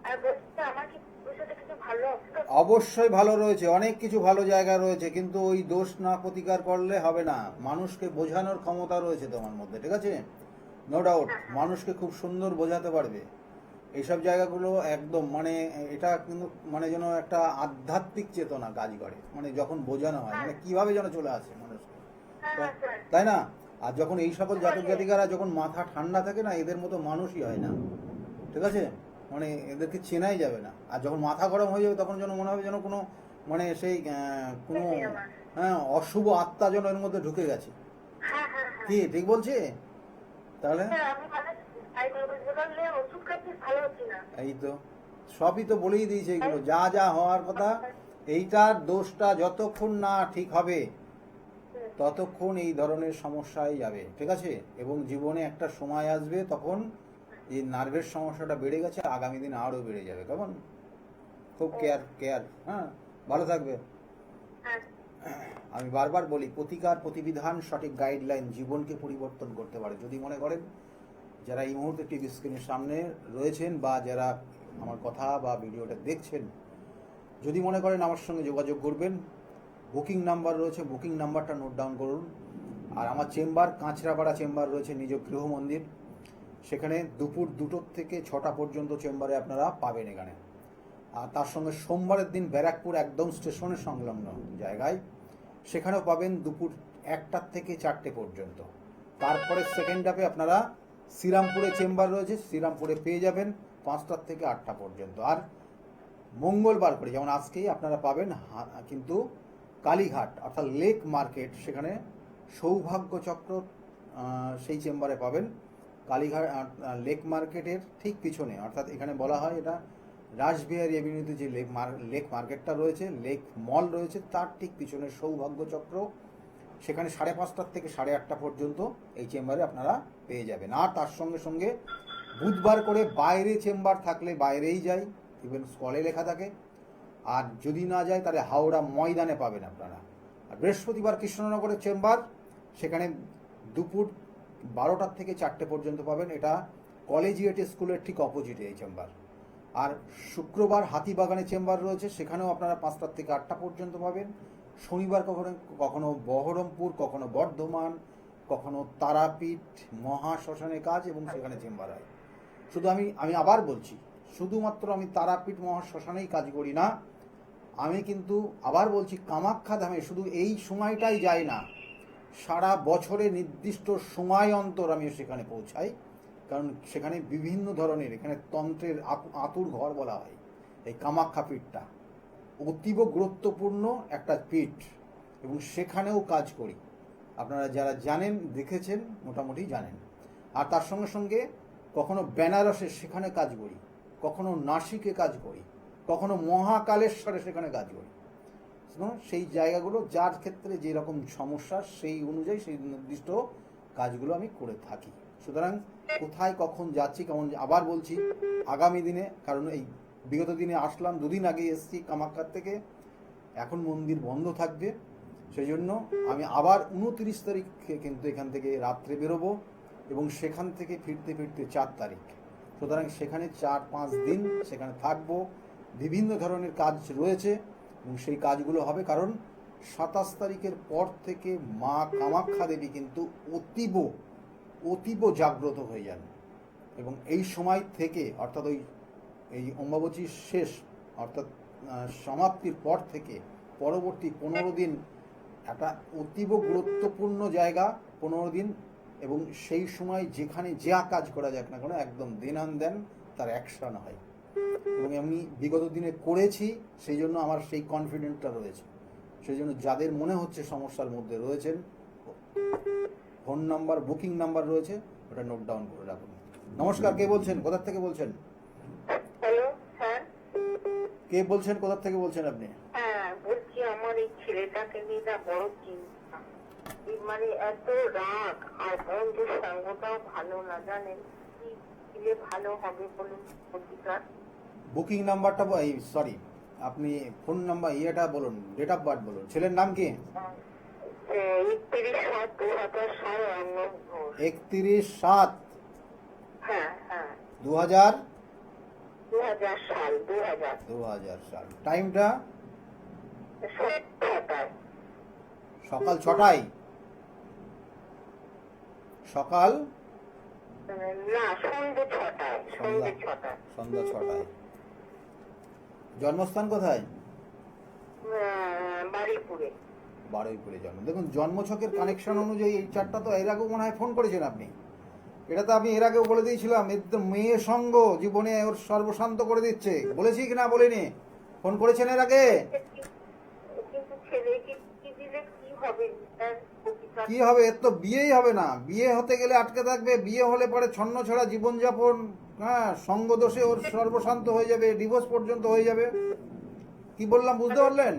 আর বলছি আমার কি ভবিষ্যতে কিছু ভালো অবস্থা? অবশ্যই ভালো রয়েছে, অনেক কিছু ভালো জায়গা রয়েছে, কিন্তু ওই দোষ না প্রতিকার করলে হবে না। মানুষকে বোঝানোর ক্ষমতা রয়েছে তোমার মধ্যে, ঠিক আছে? নো ডাউট, মানুষকে খুব সুন্দর বোঝাতে পারবে। এইসব জায়গাগুলো একদম মানে এটা কিন্তু মানে যেন একটা আধ্যাত্মিক চেতনা কাজ করে, মানে যখন বোঝানো হয়, মানে কিভাবে যেন চলে আসে মানুষকে, হ্যাঁ হ্যাঁ স্যার। তাই না? আর যখন এই সকল জাতক জাতিকারা যখন মাথা ঠান্ডা থাকে না, এদের মতো মানুষই হয় না, ঠিক আছে? মানে এদেরকে চেনাই যাবে না। আর যখন মাথা গরম হয়ে যাবে, তখন যেন মনে হবে যেন কোনো মানে সেই কোনো হ্যাঁ অশুভ আত্মা যেন এর মধ্যে ঢুকে গেছে। হ্যাঁ হ্যাঁ হ্যাঁ। কি ঠিক বলছি? তাহলে স্যার আমি মানে সাইকোলজিক্যালি ওষুধ খাচ্ছি, ভালো হচ্ছে না। এই তো সবই তো বলেই দিয়েছে, এগুলো যা যা হওয়ার কথা। এইটার দোষটা যতক্ষণ না ঠিক হবে, ততক্ষণ এই ধরনের সমস্যায় যাবে, ঠিক আছে? এবং জীবনে একটা সময় আসবে তখন এই নার্ভের সমস্যাটা বেড়ে গেছে, আগামী দিন আরও বেড়ে যাবে, কেমন? খুব কেয়ার, হ্যাঁ, ভালো থাকবে। হ্যাঁ। আমি বারবার বলি, প্রতিকার প্রতিবিধান সঠিক গাইডলাইন জীবনকে পরিবর্তন করতে পারে। যদি মনে করেন যারা এই মুহূর্তে টিভি স্ক্রিনের সামনে রয়েছেন বা যারা আমার কথা বা ভিডিওটা দেখছেন, যদি মনে করেন আমার সঙ্গে যোগাযোগ করবেন, বুকিং নাম্বার রয়েছে, বুকিং নাম্বারটা নোট ডাউন করুন। আর আমার চেম্বার কাঁচরাপাড়া চেম্বার রয়েছে, নিজ গৃহ মন্দির, সেখানে দুপুর 2টো থেকে 6টা পর্যন্ত চেম্বারে আপনারা পাবেন এখানে। আর তার সঙ্গে সোমবারের দিন ব্যারাকপুর একদম স্টেশনের সংলগ্ন জায়গায়, সেখানেও পাবেন দুপুর 1টা থেকে 4টে পর্যন্ত। তারপরে সেকেন্ড হাফে আপনারা শ্রীরামপুরে চেম্বার রয়েছে, শ্রীরামপুরে পেয়ে যাবেন 5টা থেকে 8টা পর্যন্ত। আর মঙ্গলবার করে যেমন আজকেই আপনারা পাবেন কিন্তু কালীঘাট অর্থাৎ লেক মার্কেট, সেখানে সৌভাগ্য চক্র সেই চেম্বারে পাবেন। কালীঘাট লেক মার্কেটের ঠিক পিছনে, অর্থাৎ এখানে বলা হয় এটা রাসবিহারী এভিনিউতে যে লেক মার্কেটটা রয়েছে, লেক মল রয়েছে, তার ঠিক পিছনে সৌভাগ্য চক্র, সেখানে 5:30 থেকে 8:30 পর্যন্ত এই চেম্বারে আপনারা পেয়ে যাবেন। আর তার সঙ্গে সঙ্গে বুধবার করে বাইরে চেম্বার থাকলে বাইরেই যাই, ইভেন স্কলে লেখা থাকে। আর যদি না যায় তাহলে হাওড়া ময়দানে পাবেন আপনারা। আর বৃহস্পতিবার কৃষ্ণনগরের চেম্বার, সেখানে দুপুর 12টা থেকে 4টে পর্যন্ত পাবেন। এটা কলেজিয়েট স্কুলের ঠিক অপোজিটে এই চেম্বার। আর শুক্রবার হাতিবাগানে চেম্বার রয়েছে, সেখানেও আপনারা 5টা থেকে 8টা পর্যন্ত পাবেন। শনিবার কখনো বহরমপুর, কখনো বর্ধমান, কখনো তারাপীঠ মহাশ্মশানে কাজ এবং সেখানে চেম্বার হয়। শুধু আমি আবার বলছি, শুধুমাত্র আমি তারাপীঠ মহাশ্মশানেই কাজ করি না, আমি কিন্তু আবার বলছি কামাখ্যা ধামে শুধু এই সময়টাই যাই না, সারা বছরে নির্দিষ্ট সময় অন্তর আমি সেখানে পৌঁছাই। কারণ সেখানে বিভিন্ন ধরনের, এখানে তন্ত্রের আতুর ঘর বলা হয় এই কামাখ্যা পীঠটা, অতীব গুরুত্বপূর্ণ একটা পীঠ, এবং সেখানেও কাজ করি। আপনারা যারা জানেন, দেখেছেন, মোটামুটি জানেন। আর তার সঙ্গে সঙ্গে কখনো বেনারসে সেখানে কাজ করি, কখনো নাসিকে কাজ করি, কখনো মহাকালেশ্বরে সেখানে কাজ করি। সেই জায়গাগুলো যার ক্ষেত্রে যেরকম সমস্যা সেই অনুযায়ী সেই নির্দিষ্ট কাজগুলো আমি করে থাকি। সুতরাং কোথায় কখন যাচ্ছি কেমন, আবার বলছি আগামী দিনে, কারণ এই বিগত দিনে আসলাম, 2 দিন আগে এসেছি কামাখ্যার থেকে, এখন মন্দির বন্ধ থাকবে, সেই জন্য আমি আবার 29 তারিখে কিন্তু এখান থেকে রাত্রে বেরোবো এবং সেখান থেকে ফিরতে 4 তারিখ। সুতরাং সেখানে 4-5 দিন সেখানে থাকবো। বিভিন্ন ধরনের কাজ রয়েছে এবং সেই কাজগুলো হবে, কারণ 27 তারিখের পর থেকে মা কামাখ্যা দেবী কিন্তু অতীব জাগ্রত হয়ে যান। এবং এই সময় থেকে, অর্থাৎ এই অম্বাবচীর শেষ অর্থাৎ সমাপ্তির পর থেকে পরবর্তী 15 দিন একটা অতীব গুরুত্বপূর্ণ জায়গা, 15 দিন, এবং সেই সময় যেখানে যা কাজ করা যাক না কেন একদম দেন তার অ্যাকশন হয়। এবং আমি বিগত দিনে করেছি, সেই জন্য আমার সেই কনফিডেন্সটা রয়েছে। সেই জন্য যাদের মনে হচ্ছে সমস্যার মধ্যে রয়েছেন, ফোন নাম্বার, বুকিং নাম্বার রয়েছে, ওটা নোট ডাউন করে রাখুন। নমস্কার, কে বলছেন, কোথা থেকে বলছেন? Hello sir. কে বলছেন, কোথা থেকে বলছেন আপনি? হ্যাঁ বলছি, আমার এই ছেলেটাকে নিয়ে না বড় চিন্তা, মানে এত রাগ, আর বন্ধু সঙ্গটাও ভালো না, জানেন কি দিলে ভালো হবে বলুন প্রতিকার? বুকিং নাম্বারটা, সরি, আপনি ফোন নাম্বার ইয়েটা বলুন, ডেট অফ বার্থ বলুন। ছেলের নাম কি? 31/7/2000। হ্যাঁ হ্যাঁ, 2000 সাল। 2000 সাল। টাইমটা? সকাল 6টায়। সকাল না, সন্ধ্যে 6টায়। সন্ধ্যা 6টায়। জন্মস্থান কোথায়? বারুইপুরে জন্ম। দেখুন, জন্মছকের কানেকশন অনুযায়ী এই চারটা তো এর আগেও মনে হয় ফোন করেছেন আপনি। এটা তো আমি এর আগেও বলে দিয়েছিলাম, এর তো মেয়ে সঙ্গ জীবনে ওর সর্বশান্ত করে দিচ্ছে, বলেছি কি না বলিনি? ফোন করেছেন এর আগে? কি হবে, এর তো বিয়েই হবে না। বিয়ে হতে গেলে আটকে থাকবে, বিয়ে হলে পরে ছন্ন ছাড়া জীবনযাপন, হ্যাঁ, সঙ্গ দোষে ওর সর্বশান্ত হয়ে যাবে, ডিভোর্স পর্যন্ত হয়ে যাবে। কি বললাম বুঝতে পারলেন?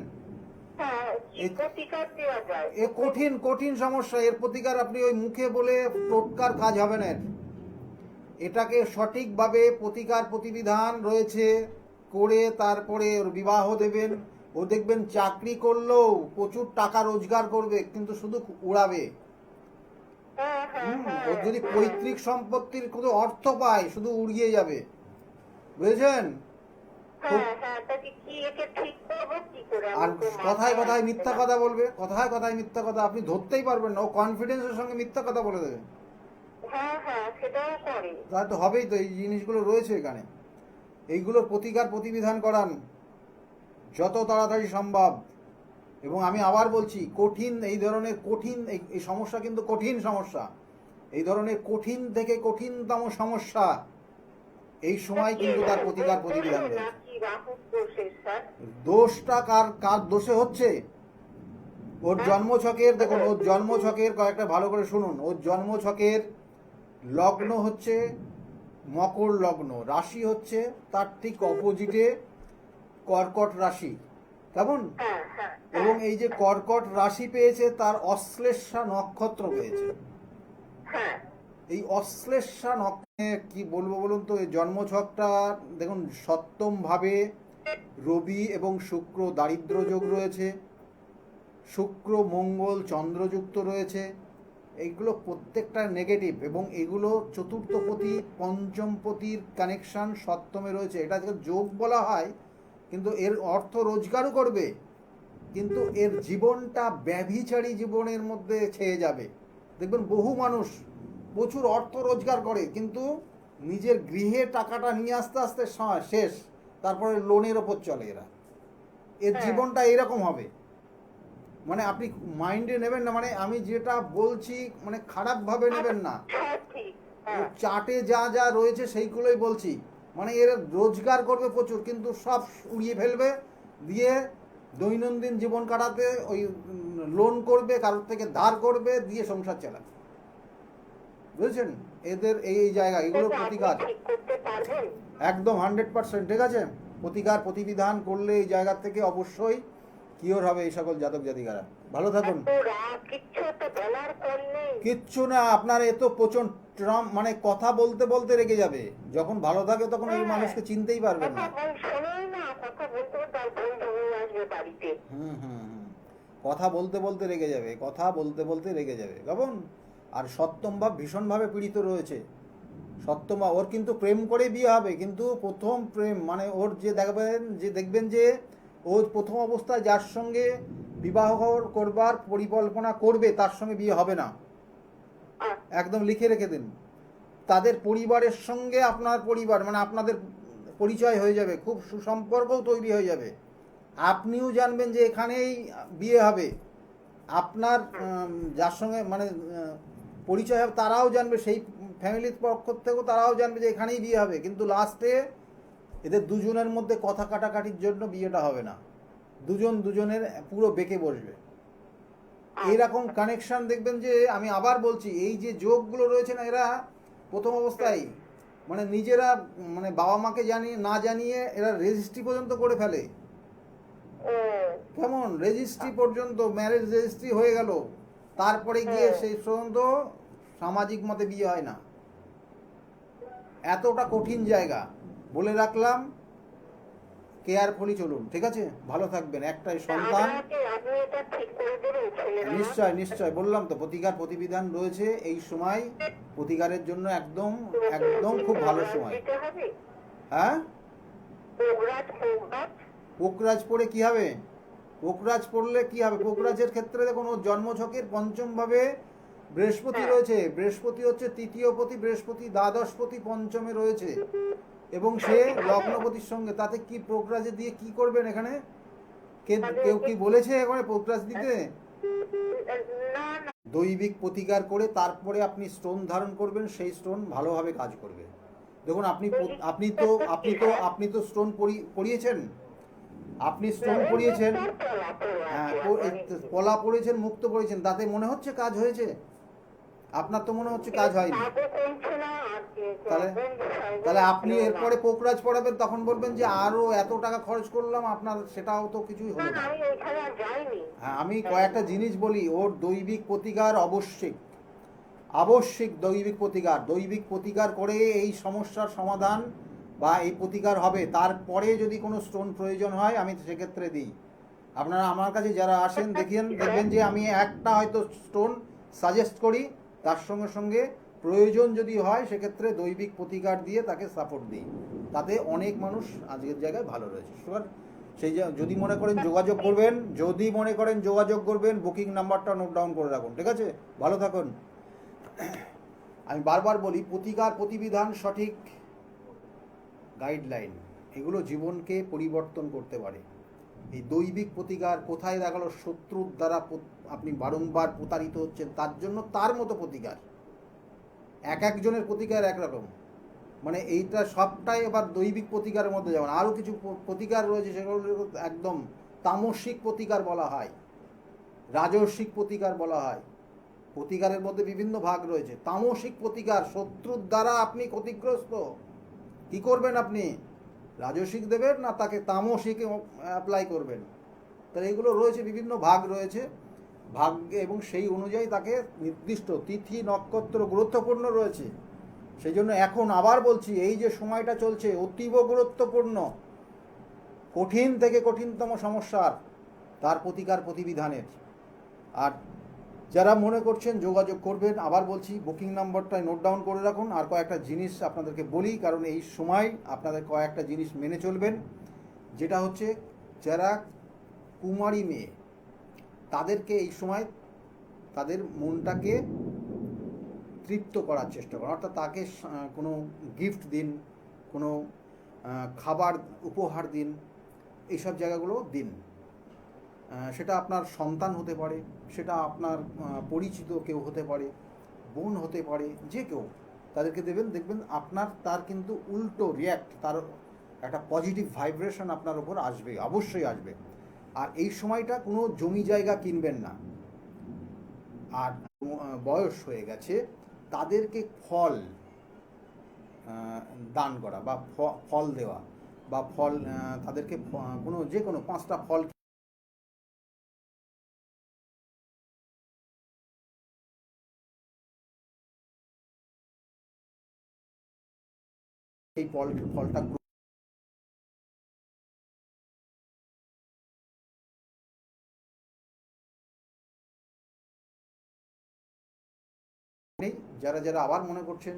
হ্যাঁ, কি এই- প্রতিকার দেওয়া যায়? এ কঠিন কঠিন সমস্যা, এর প্রতিকার আপনি ওই মুখে বলে টোটকার কাজ হবে না এর। এটাকে সঠিকভাবে প্রতিকার প্রতিবিধান রয়েছে করে তারপরে ওর বিবাহ দেবেন। ও দেখবেন চাকরি করলেও প্রচুর টাকা রোজগার করবে, কিন্তু শুধু উড়াবে। হ্যাঁ, হ্যাঁ, হ্যাঁ, ওর যদি হ্যাঁ। পৈতৃক সম্পত্তির কোনো অর্থ পায়, শুধু উড়িয়ে যাবে, বুঝেছেন? হ্যাঁ, হ্যাঁ, তাকে কি একে ঠিক করবো কি করে? আর আমি তো কথায় মাথায় কথায় আসছে মিথ্যা না। কথা বলবে, কথায় কথায় মিথ্যা কথা, আপনি ধরতেই পারবেন না, ও কনফিডেন্সের সঙ্গে মিথ্যা কথা বলে দেবে। হ্যাঁ, হ্যাঁ, সেটাও করে। তা তো হবেই, তো এই জিনিসগুলো রয়েছে এখানে। এইগুলোর প্রতিকার প্রতিবিধান করান যত তাড়াতাড়ি সম্ভব। এবং আমি আবার বলছি, কঠিন এই ধরনের কঠিন এই সমস্যা কিন্তু কঠিন সমস্যা। এই ধরনের কঠিন থেকে কঠিনতম সমস্যা এই সময় কিন্তু তার প্রতিকার প্রতিবিধান রয়েছে। নাকি রাহু দোষের, স্যার? দোষটা কার কার দোষে হচ্ছে? ওর জন্মছকের, দেখুন ওর জন্মছকের কয়েকটা ভালো করে শুনুন। ওর জন্মছকের লগ্ন হচ্ছে মকর লগ্ন, রাশি হচ্ছে তার ঠিক অপোজিটে কর্কট রাশি, কেমন? হ্যাঁ, হ্যাঁ, এবং এই যে কর্কট রাশি পেয়েছে, তার অশ্লেষা নক্ষত্র পেয়েছে। হ্যাঁ, এই অশ্লেষা নক্ষত্রে কি বলবো বলুন তো, এই জন্মছকটা দেখুন সপ্তম ভাবে রবি এবং শুক্র দারিদ্র যোগ রয়েছে, শুক্র মঙ্গল চন্দ্রযুক্ত রয়েছে। এইগুলো প্রত্যেকটা নেগেটিভ, এবং এগুলো চতুর্থপতি পঞ্চমপতির কানেকশন সপ্তমে রয়েছে। এটা যোগ বলা হয়, কিন্তু এর অর্থ রোজগারও করবে, কিন্তু এর জীবনটা ব্যভিচারী জীবনের মধ্যে ছেয়ে যাবে। দেখবেন বহু মানুষ প্রচুর অর্থ রোজগার করে, কিন্তু নিজের গৃহে টাকাটা নিয়ে আসতে আসতে শেষ, তারপরে লোনের ওপর চলে এরা। এর হ্যাঁ। জীবনটা এরকম হবে। মানে আপনি মাইন্ডে নেবেন না, মানে আমি যেটা বলছি মানে খারাপভাবে নেবেন না। সব ঠিক। ও হ্যাঁ, চার্টে যা যা রয়েছে সেইগুলোই বলছি। মানে এর রোজগার করবে প্রচুর, কিন্তু সব উড়িয়ে ফেলবে, দিয়ে দৈনন্দিন জীবন কাটাতে ওই লোন করবে, কারোর থেকে ধার করবে, দিয়ে সংসার চালাবে। বুঝেছেন? এদের এই এই জায়গা, এগুলো সেটা আপনি প্রতিকার ঠিক করতে পারবেন? একদম 100%, ঠিক আছে? প্রতিকার প্রতিবিধান করলে এই জায়গা থেকে অবশ্যই কিওর হবে এই সকল জাতক জাতিকারা। ভালো থাকুন। এত রাগ, কিচ্ছু একটা বলার পর নেই। কিচ্ছু না, আপনার এত প্রচন্ড মানে কথা বলতে বলতে রেগে যাবে। যখন ভালো থাকে তখন ওই মানুষকে চিনতেই পারবেন না। শোনোই না, কথা বলতে বলতে তার বন্ধু হয়ে আসবে বাড়িতে। হুম হুম হুম। কথা বলতে বলতে রেগে যাবে, কথা বলতে বলতে রেগে যাবে, কেমন? আর সপ্তম ভাব ভীষণভাবে পীড়িত রয়েছে। সপ্তম ভাব, ওর কিন্তু প্রেম করে বিয়ে হবে, কিন্তু প্রথম প্রেম মানে ওর দেখবেন যে ও প্রথম অবস্থায় যার সঙ্গে বিবাহ করবার পরিকল্পনা করবে, তার সঙ্গে বিয়ে হবে না। একদম লিখে রেখে দিন। তাদের পরিবারের সঙ্গে আপনার পরিবার মানে আপনাদের পরিচয় হয়ে যাবে, খুব সুসম্পর্কও তৈরি হয়ে যাবে। আপনিও জানবেন যে এখানেই বিয়ে হবে। আপনার যার সঙ্গে মানে পরিচয় হবে, তারাও জানবে, সেই ফ্যামিলির পক্ষ থেকেও তারাও জানবে যে এখানেই বিয়ে হবে, কিন্তু লাস্টে এদের দুজনের মধ্যে কথা কাটাকাটির জন্য বিয়েটা হবে না। দুজন দুজনের পুরো বেঁকে বসবে। এইরকম কানেকশন দেখবেন যে, আমি আবার বলছি, এই যে যোগগুলো রয়েছে না, এরা প্রথম অবস্থায় মানে নিজেরা মানে বাবা মাকে না জানিয়ে এরা রেজিস্ট্রি পর্যন্ত করে ফেলে। কেমন? রেজিস্ট্রি পর্যন্ত, ম্যারেজ রেজিস্ট্রি হয়ে গেল, তারপরে গিয়ে সেই পর্যন্ত সামাজিক মতে বিয়ে হয় না। এতটা কঠিন জায়গা, বলে রাখলাম। কেয়ারফুলি চলুন, ঠিক আছে? ভালো থাকবেন। একটাই সন্তান। নিশ্চয় নিশ্চয়, বললাম তো প্রতিকার প্রতিবিধান রয়েছে এই সময়। প্রতিকারের জন্য একদম একদম খুব ভালো সময়। হ্যাঁ, পোকরাজ পড়ে কি হবে? পোকরাজ পড়লে কি হবে? পোকরাজের ক্ষেত্রে দেখুন, ওর জন্মছকের পঞ্চম ভাবে বৃহস্পতি রয়েছে। বৃহস্পতি হচ্ছে তৃতীয়পতি, বৃহস্পতি দ্বাদশপতি পঞ্চমে রয়েছে, এবং সে লগ্নপতির সঙ্গে। তাতে কি পোকরাজে দিয়ে কি করবেন এখানে? কেউ কি বলেছে এখানে পোকরাজ দিতে? দৈবিক প্রতিকার করে তারপরে আপনি স্টোন ধারণ করবেন, সেই স্টোন ভালোভাবে কাজ করবে। দেখুন, আপনি তো স্টোন পরিয়েছেন, আপনি স্টোন পরিয়েছেন, হ্যাঁ, পলা পড়েছেন, মুক্ত পড়েছেন, তাতে মনে হচ্ছে কাজ হয়েছে? আপনার তো মনে হচ্ছে কাজ হয়নি। তাহলে তাহলে আপনি এরপরে পোকরাজ পড়াবেন, তখন বলবেন যে আরো এত টাকা খরচ করলাম, আপনার সেটাও তো কিছুই হলো না। আমি ওইখানে আর যাইনি। হ্যাঁ, আমি কয়েকটা জিনিস বলি, ওর দৈবিক প্রতিকার আবশ্যিক, আবশ্যিক দৈবিক প্রতিকার, দৈবিক প্রতিকার করে এই সমস্যার সমাধান বা এই প্রতিকার হবে। তারপরে যদি কোনো স্টোন প্রয়োজন হয় আমি সেক্ষেত্রে দিই। আপনারা আমার কাছে যারা আসেন দেখবেন যে আমি একটা হয়তো স্টোন সাজেস্ট করি, তার সঙ্গে সঙ্গে প্রয়োজন যদি হয় সেক্ষেত্রে দৈবিক প্রতিকার দিয়ে তাকে সাপোর্ট দিই। তাতে অনেক মানুষ আজকের জায়গায় ভালো রয়েছে। সুতরাং যদি মনে করেন যোগাযোগ করবেন, যদি মনে করেন যোগাযোগ করবেন, বুকিং নাম্বারটা নোট ডাউন করে রাখুন। ঠিক আছে, ভালো থাকুন। আমি বারবার বলি, প্রতিকার প্রতিবিধান সঠিক গাইডলাইন এগুলো জীবনকে পরিবর্তন করতে পারে। এই দৈবিক প্রতিকার কোথায় দেখালো শত্রুর দ্বারা আপনি বারংবার প্রতারিত হচ্ছেন, তার জন্য তার মতো প্রতিকার, এক একজনের প্রতিকার একরকম। মানে এইটা সবটাই এবার দৈবিক প্রতিকারের মধ্যে, যেমন আরও কিছু প্রতিকার রয়েছে সেগুলো একদম তামসিক প্রতিকার বলা হয়, রাজস্বিক প্রতিকার বলা হয়। প্রতিকারের মধ্যে বিভিন্ন ভাগ রয়েছে। তামসিক প্রতিকার, শত্রুর দ্বারা আপনি ক্ষতিগ্রস্ত, কি করবেন আপনি? রাজস্বিক দেবেন না তাকে তামসিক অ্যাপ্লাই করবেন? তাহলে এগুলো রয়েছে, বিভিন্ন ভাগ রয়েছে, ভাগ্যে, এবং সেই অনুযায়ী তাকে নির্দিষ্ট তিথি নক্ষত্র গুরুত্বপূর্ণ রয়েছে। সেই জন্য এখন আবার বলছি, এই যে সময়টা চলছে অতীব গুরুত্বপূর্ণ, কঠিন থেকে কঠিনতম সমস্যার তার প্রতিকার প্রতিবিধানের। আর যারা মনে করছেন যোগাযোগ করবেন, আবার বলছি বুকিং নাম্বারটা নোট ডাউন করে রাখুন। আর কয়েকটা জিনিস আপনাদেরকে বলি, কারণ এই সময় আপনাদের কয়েকটা জিনিস মেনে চলবেন। যেটা হচ্ছে, যারা কুমারী মেয়ে তাদেরকে এই সময় তাদের মনটাকে তৃপ্ত করার চেষ্টা করুন, অর্থাৎ তাকে কোনো গিফট দিন, কোনো খাবার উপহার দিন, এইসব জায়গাগুলো দিন। সেটা আপনার সন্তান হতে পারে, সেটা আপনার পরিচিত কেউ হতে পারে, বোন হতে পারে, যে কেউ, তাদেরকে দেবেন। দেখবেন আপনার তার কিন্তু উল্টো রিয়্যাক্ট, তার একটা পজিটিভ ভাইব্রেশন আপনার ওপর আসবে, অবশ্যই আসবে। আর এই সময়টা কোনো জমি জায়গা কিনবেন না। আর বয়স হয়ে গেছে তাদেরকে ফল দান করা বা ফল দেওয়া, বা ফল তাদেরকে কোনো যে কোনো 5টা ফল, এই ফলটা নেই। যারা যারা আবার মনে করছেন